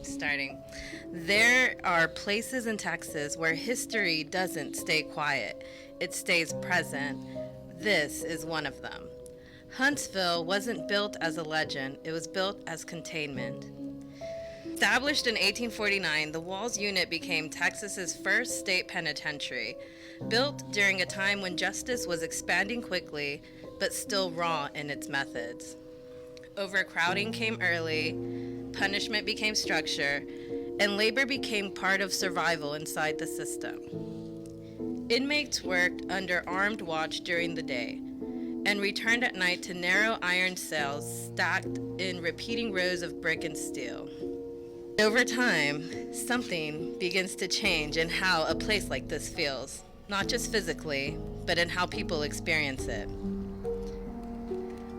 starting. There are places in Texas where history doesn't stay quiet, it stays present. This is one of them. Huntsville wasn't built as a legend, it was built as containment. Established in 1849, the Walls Unit became Texas's first state penitentiary, built during a time when justice was expanding quickly, but still raw in its methods. Overcrowding came early, punishment became structure, and labor became part of survival inside the system. Inmates worked under armed watch during the day and returned at night to narrow iron cells stacked in repeating rows of brick and steel. Over time, something begins to change in how a place like this feels, not just physically, but in how people experience it.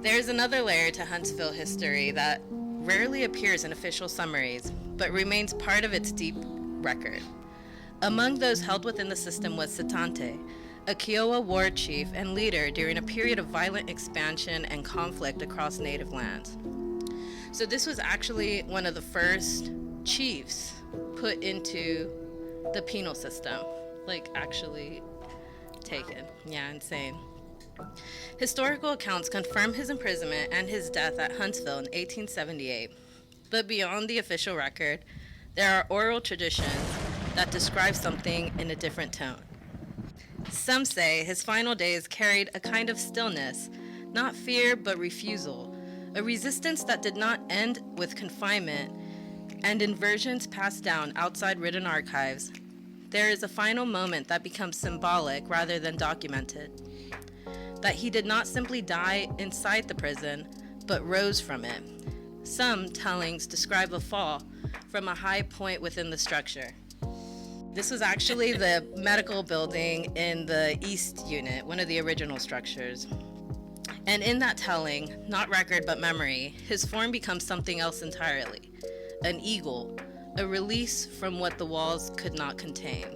There's another layer to Huntsville history that rarely appears in official summaries, but remains part of its deep record. Among those held within the system was Satanta, a Kiowa war chief and leader during a period of violent expansion and conflict across native lands. So this was actually one of the first chiefs put into the penal system, like actually taken. Yeah, insane. Historical accounts confirm his imprisonment and his death at Huntsville in 1878. But beyond the official record, there are oral traditions that describe something in a different tone. Some say his final days carried a kind of stillness, not fear but refusal, a resistance that did not end with confinement, and in versions passed down outside written archives, there is a final moment that becomes symbolic rather than documented. That he did not simply die inside the prison, but rose from it. Some tellings describe a fall from a high point within the structure. This was actually the medical building in the East Unit, one of the original structures. And in that telling, not record but memory, his form becomes something else entirely. An eagle, a release from what the walls could not contain.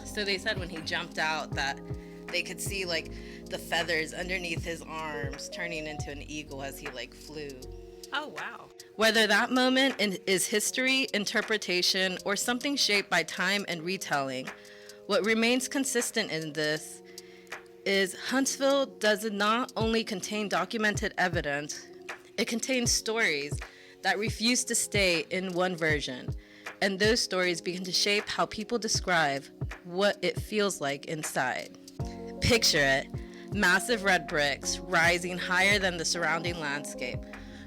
So they said when he jumped out that they could see like the feathers underneath his arms turning into an eagle as he like flew. Oh, wow. Whether that moment is history, interpretation, or something shaped by time and retelling, what remains consistent in this is Huntsville does not only contain documented evidence, it contains stories that refuse to stay in one version, and those stories begin to shape how people describe what it feels like inside. Picture it, massive red bricks rising higher than the surrounding landscape,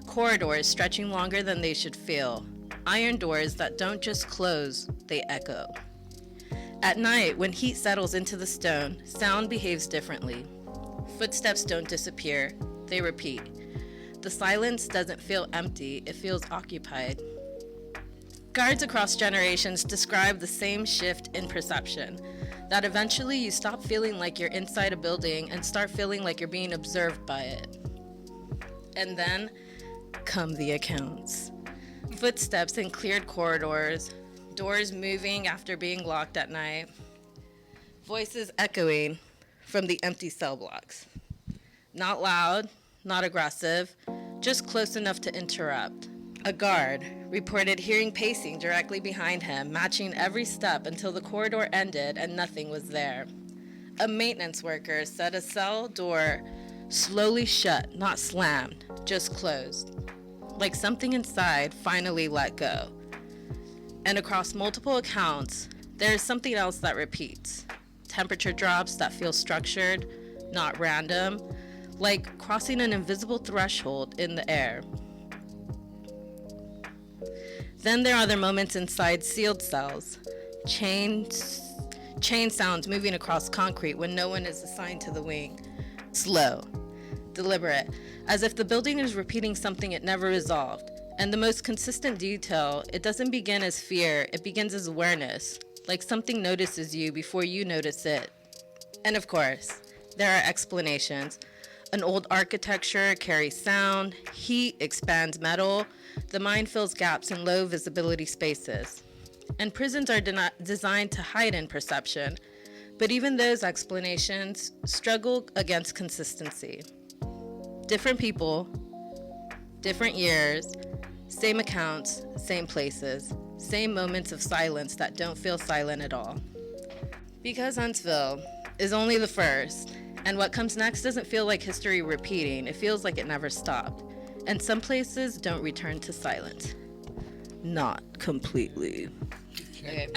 corridors stretching longer than they should feel, iron doors that don't just close, they echo. At night, when heat settles into the stone, sound behaves differently. Footsteps don't disappear, they repeat. The silence doesn't feel empty, it feels occupied. Guards across generations describe the same shift in perception, that eventually you stop feeling like you're inside a building and start feeling like you're being observed by it. And then come the accounts. Footsteps in cleared corridors, doors moving after being locked at night, voices echoing from the empty cell blocks. Not loud, not aggressive, just close enough to interrupt. A guard reported hearing pacing directly behind him, matching every step until the corridor ended and nothing was there. A maintenance worker said a cell door slowly shut, not slammed, just closed. Like something inside finally let go. And across multiple accounts, there is something else that repeats. Temperature drops that feel structured, not random, like crossing an invisible threshold in the air. Then there are other moments inside sealed cells. Chain sounds moving across concrete when no one is assigned to the wing. Slow, deliberate, as if the building is repeating something it never resolved. And the most consistent detail, it doesn't begin as fear, it begins as awareness, like something notices you before you notice it. And of course, there are explanations. An old architecture carries sound, heat expands metal, the mind fills gaps in low visibility spaces. And prisons are designed to heighten perception, but even those explanations struggle against consistency. Different people, different years, Same accounts, same places, same moments of silence that don't feel silent at all. Because Huntsville is only the first, and what comes next doesn't feel like history repeating, it feels like it never stopped. And some places don't return to silence. Not completely. Okay.